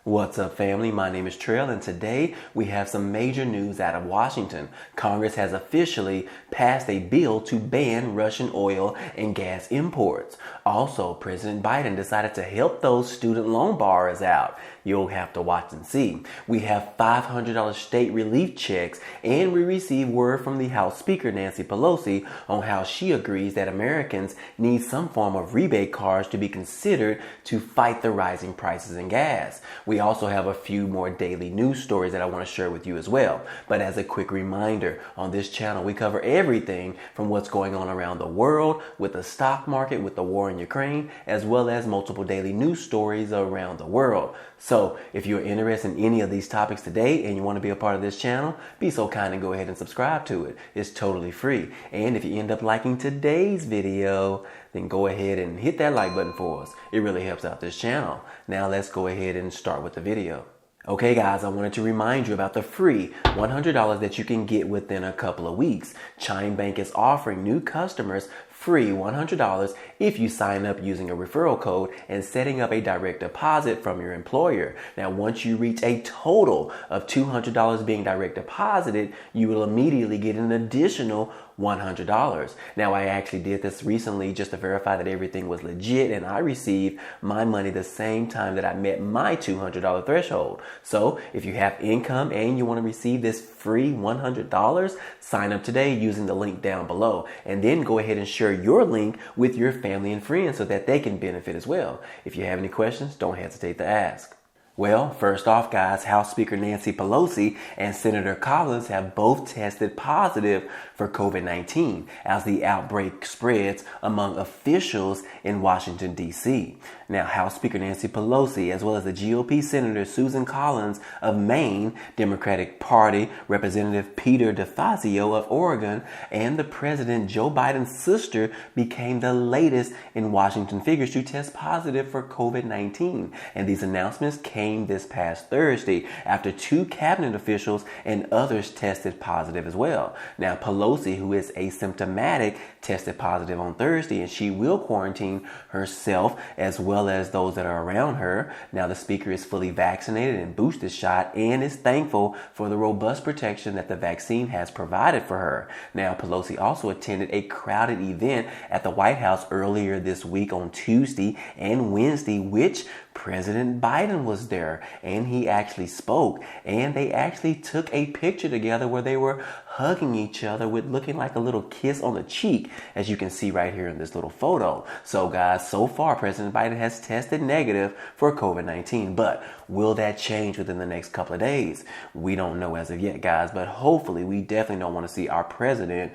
What's up, family? My name is Trail, and today we have some major news out of Washington. Congress has officially passed a bill to ban Russian oil and gas imports. Also, President Biden decided to help those student loan borrowers out. You'll have to watch and see. We have $500 state relief checks, and we received word from the House Speaker, Nancy Pelosi, on how she agrees that Americans need some form of rebate cards to be considered to fight the rising prices in gas. We also have a few more daily news stories that I want to share with you as well. But as a quick reminder, on this channel, we cover everything from what's going on around the world with the stock market, with the war in Ukraine, as well as multiple daily news stories around the world. So if you're interested in any of these topics today and you want to be a part of this channel, be so kind and go ahead and subscribe to it. It's totally free. And if you end up liking today's video, then go ahead and hit that like button for us. It really helps out this channel. Now let's go ahead and start with the video. Okay guys, I wanted to remind you about the free $100 that you can get within a couple of weeks. Chime Bank is offering new customers free $100 if you sign up using a referral code and setting up a direct deposit from your employer. Now, once you reach a total of $200 being direct deposited, you will immediately get an additional $100. Now, I actually did this recently just to verify that everything was legit, and I received my money the same time that I met my $200 threshold. So if you have income and you want to receive this free $100, sign up today using the link down below, and then go ahead and share your link with your family and friends so that they can benefit as well. If you have any questions, don't hesitate to ask. Well, first off, guys, House Speaker Nancy Pelosi and Senator Collins have both tested positive for COVID-19 as the outbreak spreads among officials in Washington, D.C. Now, House Speaker Nancy Pelosi, as well as the GOP Senator Susan Collins of Maine, Democratic Party Representative Peter DeFazio of Oregon, and the President Joe Biden's sister became the latest in Washington figures to test positive for COVID-19. And these announcements came this past Thursday after two cabinet officials and others tested positive as well. Now, Pelosi, who is asymptomatic, tested positive on Thursday, and she will quarantine herself as well as those that are around her. Now, the speaker is fully vaccinated and boosted shot and is thankful for the robust protection that the vaccine has provided for her. Now, Pelosi also attended a crowded event at the White House earlier this week on Tuesday and Wednesday, which President Biden was there, and he actually spoke, and they actually took a picture together where they were hugging each other with looking like a little kiss on the cheek, as you can see right here in this little photo. So guys, so far President Biden has tested negative for COVID-19, but will that change within the next couple of days? We don't know as of yet, guys, but hopefully we definitely don't want to see our president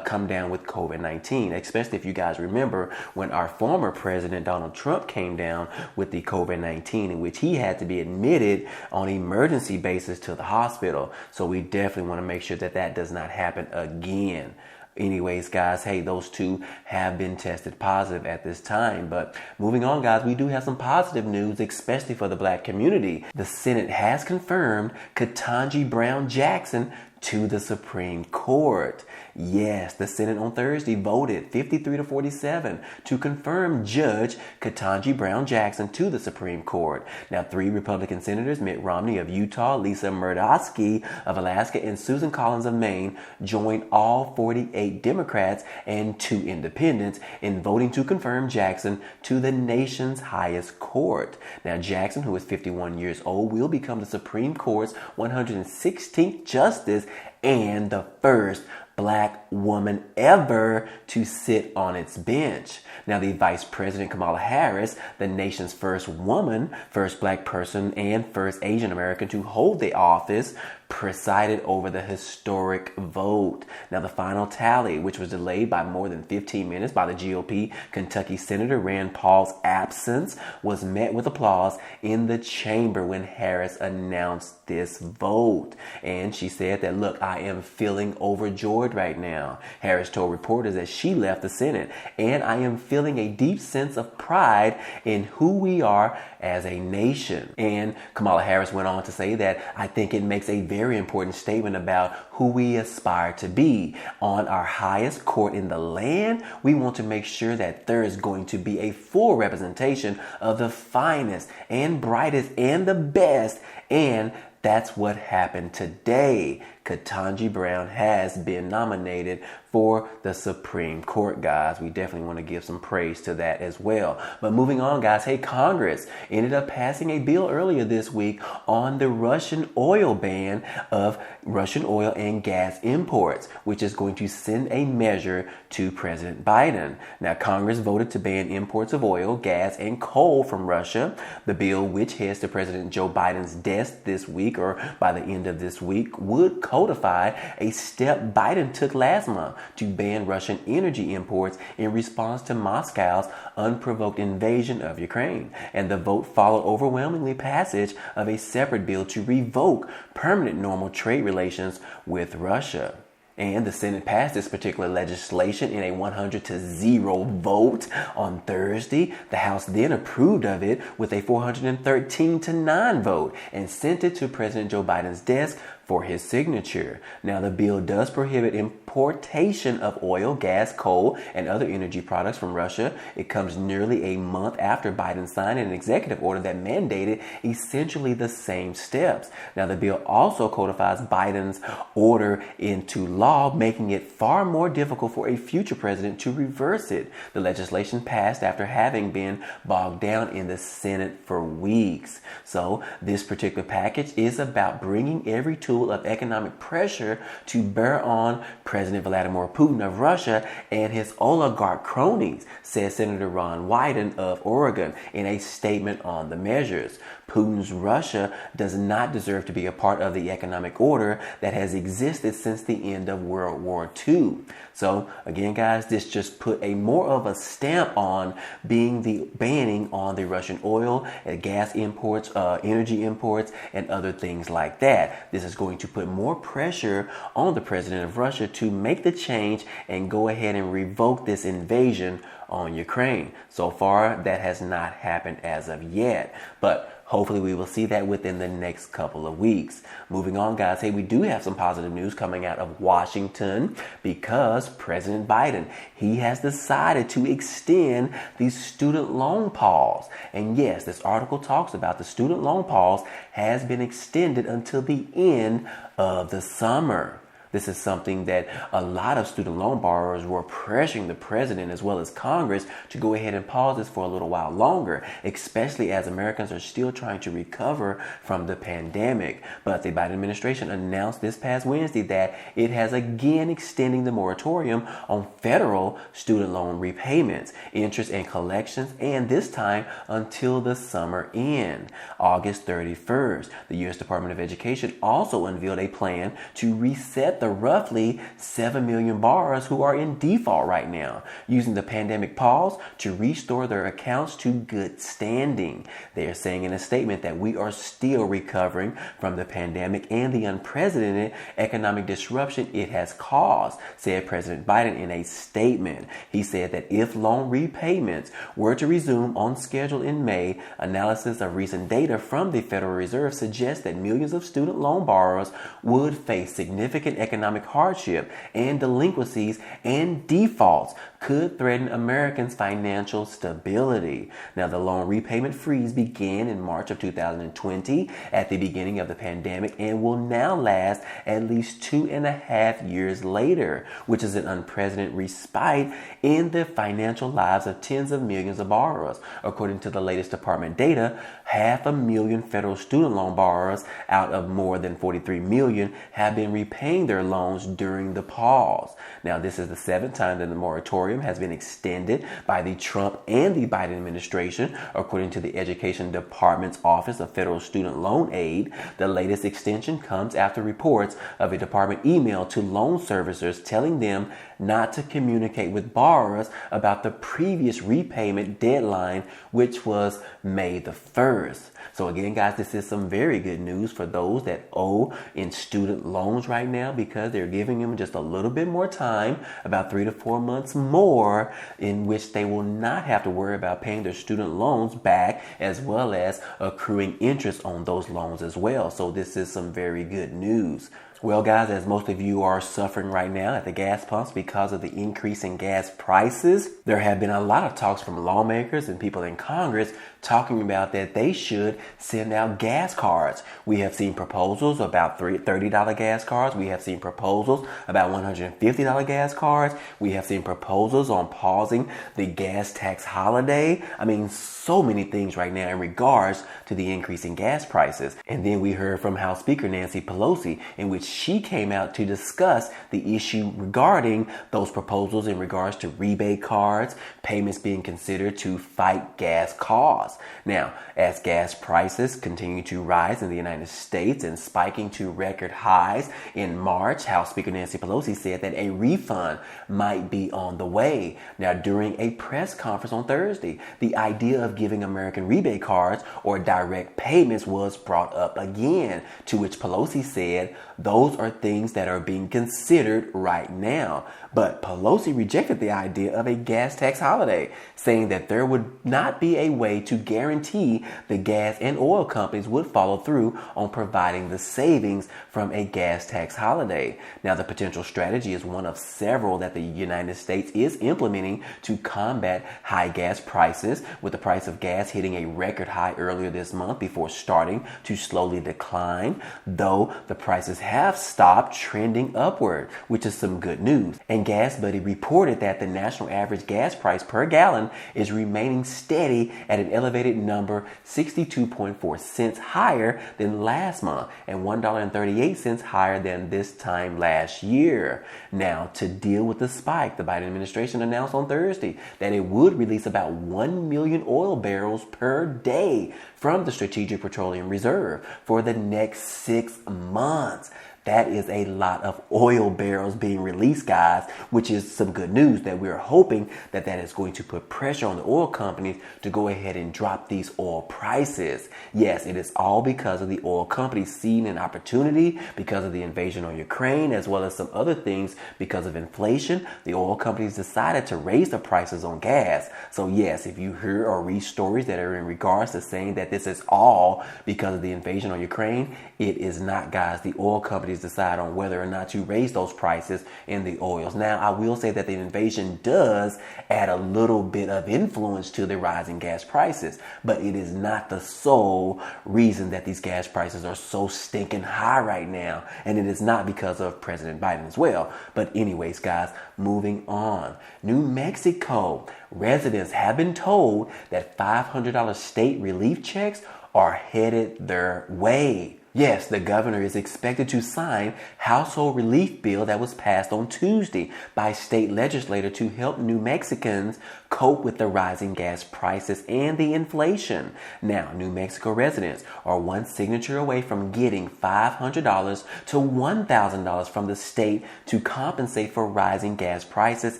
come down with COVID-19, especially if you guys remember when our former president Donald Trump came down with the COVID-19, in which he had to be admitted on an emergency basis to the hospital. So we definitely want to make sure that that does not happen again. Anyways, guys, hey, those two have been tested positive at this time. But moving on, guys, we do have some positive news, especially for the black community. The Senate has confirmed Ketanji Brown Jackson to the Supreme Court. Yes, the Senate on Thursday voted 53-47 to confirm Judge Ketanji Brown Jackson to the Supreme Court. Now, 3 Republican senators, Mitt Romney of Utah, Lisa Murkowski of Alaska, and Susan Collins of Maine, joined all 48 Democrats and 2 independents in voting to confirm Jackson to the nation's highest court. Now, Jackson, who is 51 years old, will become the Supreme Court's 116th justice and the first black woman ever to sit on its bench. Now, the Vice President Kamala Harris, the nation's first woman, first black person, and first Asian American to hold the office, presided over the historic vote. Now, the final tally, which was delayed by more than 15 minutes by the GOP Kentucky Senator Rand Paul's absence, was met with applause in the chamber when Harris announced this vote. And she said that, look, I am feeling overjoyed board right now. Harris told reporters that she left the Senate, and I am feeling a deep sense of pride in who we are as a nation. And Kamala Harris went on to say that I think it makes a very important statement about who we aspire to be. On our highest court in the land, we want to make sure that there is going to be a full representation of the finest and brightest and the best, and that's what happened today. Ketanji Brown has been nominated for the Supreme Court, guys. We definitely want to give some praise to that as well. But moving on, guys. Hey, Congress ended up passing a bill earlier this week on the Russian oil ban of Russian oil and gas imports, which is going to send a measure to President Biden. Now, Congress voted to ban imports of oil, gas, and coal from Russia. The bill, which heads to President Joe Biden's desk this week or by the end of this week, would codify a step Biden took last month to ban Russian energy imports in response to Moscow's unprovoked invasion of Ukraine. And the vote followed overwhelmingly passage of a separate bill to revoke permanent normal trade relations with Russia. And the Senate passed this particular legislation in a 100-0 vote on Thursday. The House then approved of it with a 413-9 vote and sent it to President Joe Biden's desk for his signature. Now, the bill does prohibit importation of oil, gas, coal, and other energy products from Russia. It comes nearly a month after Biden signed an executive order that mandated essentially the same steps. Now, the bill also codifies Biden's order into law, making it far more difficult for a future president to reverse it. The legislation passed after having been bogged down in the Senate for weeks. So, this particular package is about bringing every tool of economic pressure to bear on President Vladimir Putin of Russia and his oligarch cronies, said Senator Ron Wyden of Oregon in a statement on the measures. Putin's Russia does not deserve to be a part of the economic order that has existed since the end of World War II. So again, guys, this just put a more of a stamp on being the banning on the Russian oil, gas imports, energy imports, and other things like that. This is going to put more pressure on the president of Russia to make the change and go ahead and revoke this invasion on Ukraine. So far, that has not happened as of yet, but hopefully we will see that within the next couple of weeks. Moving on, guys. Hey, we do have some positive news coming out of Washington because President Biden, he has decided to extend the student loan pause. And yes, this article talks about the student loan pause has been extended until the end of the summer. This is something that a lot of student loan borrowers were pressuring the president as well as Congress to go ahead and pause this for a little while longer, especially as Americans are still trying to recover from the pandemic. But the Biden administration announced this past Wednesday that it has again extending the moratorium on federal student loan repayments, interest and collections, and this time until the summer end, August 31st. The U.S. Department of Education also unveiled a plan to reset the roughly 7 million borrowers who are in default right now, using the pandemic pause to restore their accounts to good standing. They are saying in a statement that we are still recovering from the pandemic and the unprecedented economic disruption it has caused, said President Biden in a statement. He said that if loan repayments were to resume on schedule in May, analysis of recent data from the Federal Reserve suggests that millions of student loan borrowers would face significant economic hardship, and delinquencies and defaults could threaten Americans' financial stability. Now, the loan repayment freeze began in March of 2020 at the beginning of the pandemic and will now last at least 2.5 years later, which is an unprecedented respite in the financial lives of tens of millions of borrowers. According to the latest department data, 500,000 federal student loan borrowers out of more than 43 million have been repaying their loans during the pause. Now, this is the 7th time that the moratorium has been extended by the Trump and the Biden administration, according to the Education Department's Office of Federal Student Loan Aid. The latest extension comes after reports of a department email to loan servicers telling them not to communicate with borrowers about the previous repayment deadline, which was May the 1st. So again, guys, this is some very good news for those that owe in student loans right now, because because they're giving them just a little bit more time, about 3 to 4 months more, in which they will not have to worry about paying their student loans back, as well as accruing interest on those loans as well. So this is some very good news. Well, guys, as most of you are suffering right now at the gas pumps because of the increase in gas prices, there have been a lot of talks from lawmakers and people in Congress talking about that they should send out gas cards. We have seen proposals about $30 gas cards. We have seen proposals about $150 gas cards. We have seen proposals on pausing the gas tax holiday. I mean, so many things right now in regards to the increase in gas prices. And then we heard from House Speaker Nancy Pelosi, in which she came out to discuss the issue regarding those proposals in regards to rebate cards, payments being considered to fight gas costs. Now, as gas prices continue to rise in the United States and spiking to record highs in March, House Speaker Nancy Pelosi said that a refund might be on the way. Now, during a press conference on Thursday, the idea of giving American rebate cards or direct payments was brought up again, to which Pelosi said those are things that are being considered right now. But Pelosi rejected the idea of a gas tax holiday, saying that there would not be a way to guarantee the gas and oil companies would follow through on providing the savings from a gas tax holiday. Now, the potential strategy is one of several that the United States is implementing to combat high gas prices, with the price of gas hitting a record high earlier this month before starting to slowly decline, though the prices have stopped trending upward, which is some good news. And GasBuddy reported that the national average gas price per gallon is remaining steady at an elevated number, 62.4 cents higher than last month and $1.38 higher than this time last year. Now, to deal with the spike, the Biden administration announced on Thursday that it would release about 1 million oil barrels per day from the Strategic Petroleum Reserve for the next 6 months. That is a lot of oil barrels being released, guys, which is some good news that we're hoping that that is going to put pressure on the oil companies to go ahead and drop these oil prices. Yes, it is all because of the oil companies seeing an opportunity because of the invasion on Ukraine, as well as some other things because of inflation. The oil companies decided to raise the prices on gas. So yes, if you hear or read stories that are in regards to saying that this is all because of the invasion on Ukraine, it is not, guys. The oil companies decide on whether or not to raise those prices in the oils. Now, I will say that the invasion does add a little bit of influence to the rising gas prices, but it is not the sole reason that these gas prices are so stinking high right now. And it is not because of President Biden as well. But anyways, guys, moving on. New Mexico residents have been told that $500 state relief checks are headed their way. Yes, the governor is expected to sign household relief bill that was passed on Tuesday by state legislator to help New Mexicans cope with the rising gas prices and the inflation. Now, New Mexico residents are one signature away from getting $500 to $1,000 from the state to compensate for rising gas prices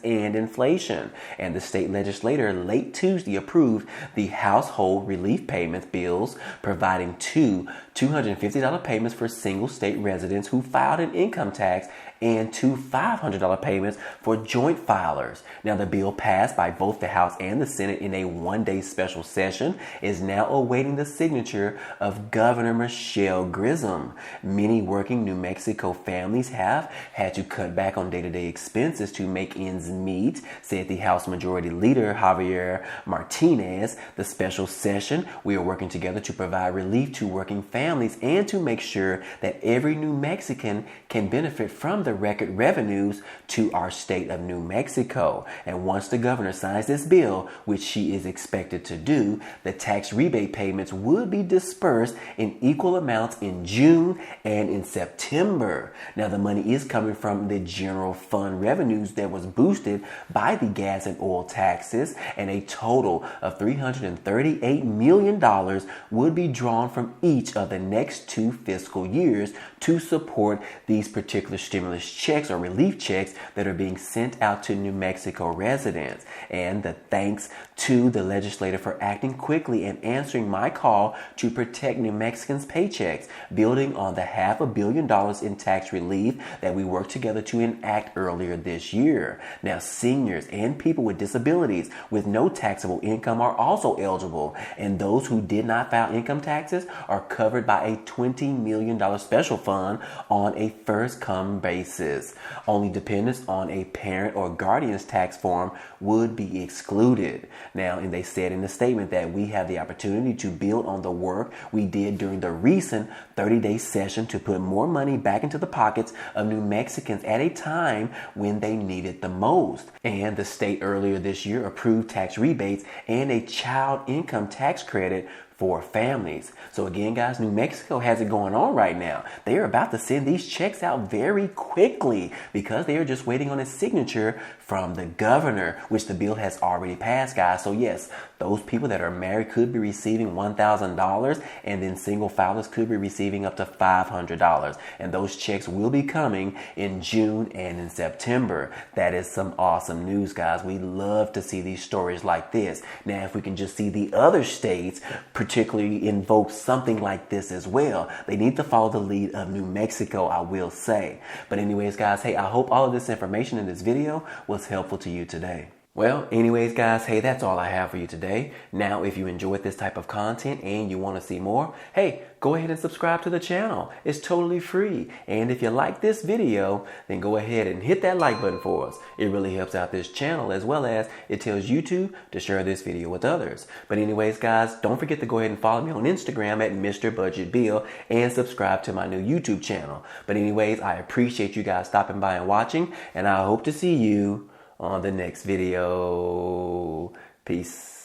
and inflation. And the state legislator late Tuesday approved the household relief payments bills, providing two $250 payments for single state residents who filed an income tax and two $500 payments for joint filers. Now, the bill passed by both the House and the Senate in a one-day special session is now awaiting the signature of Governor Michelle Grissom. Many working New Mexico families have had to cut back on day-to-day expenses to make ends meet, said the House Majority Leader Javier Martinez. The special session, we are working together to provide relief to working families and to make sure that every New Mexican can benefit from the record revenues to our state of New Mexico. And once the governor signs this bill, which she is expected to do, the tax rebate payments would be dispersed in equal amounts in June and in September. Now, the money is coming from the general fund revenues that was boosted by the gas and oil taxes, and a total of $338 million would be drawn from each of the next 2 fiscal years to support these particular stimulus checks or relief checks that are being sent out to New Mexico residents. And the thanks to the legislator for acting quickly and answering my call to protect New Mexicans' paychecks, building on the $500 million in tax relief that we worked together to enact earlier this year. Now, seniors and people with disabilities with no taxable income are also eligible, and those who did not file income taxes are covered by a $20 million special fund on a first-come basis. Only dependents on a parent or guardian's tax form would be excluded. Now, and they said in the statement that we have the opportunity to build on the work we did during the recent 30-day session to put more money back into the pockets of New Mexicans at a time when they need it the most. And the state earlier this year approved tax rebates and a child income tax credit for families. So again, guys, New Mexico has it going on right now. They are about to send these checks out very quickly because they are just waiting on a signature from the governor, which the bill has already passed, guys. So yes, those people that are married could be receiving $1,000, and then single filers could be receiving up to $500. And those checks will be coming in June and in September. That is some awesome news, guys. We love to see these stories like this. Now, if we can just see the other states particularly invoke something like this as well, they need to follow the lead of New Mexico, I will say. But anyways, guys, hey, I hope all of this information in this video was helpful to you today. Well, anyways, guys, hey, that's all I have for you today. Now, if you enjoyed this type of content and you want to see more, hey, go ahead and subscribe to the channel. It's totally free. And if you like this video, then go ahead and hit that like button for us. It really helps out this channel, as well as it tells YouTube to share this video with others. But anyways, guys, don't forget to go ahead and follow me on Instagram at Mr. Budget Bill and subscribe to my new YouTube channel. But anyways, I appreciate you guys stopping by and watching, and I hope to see you on the next video. Peace.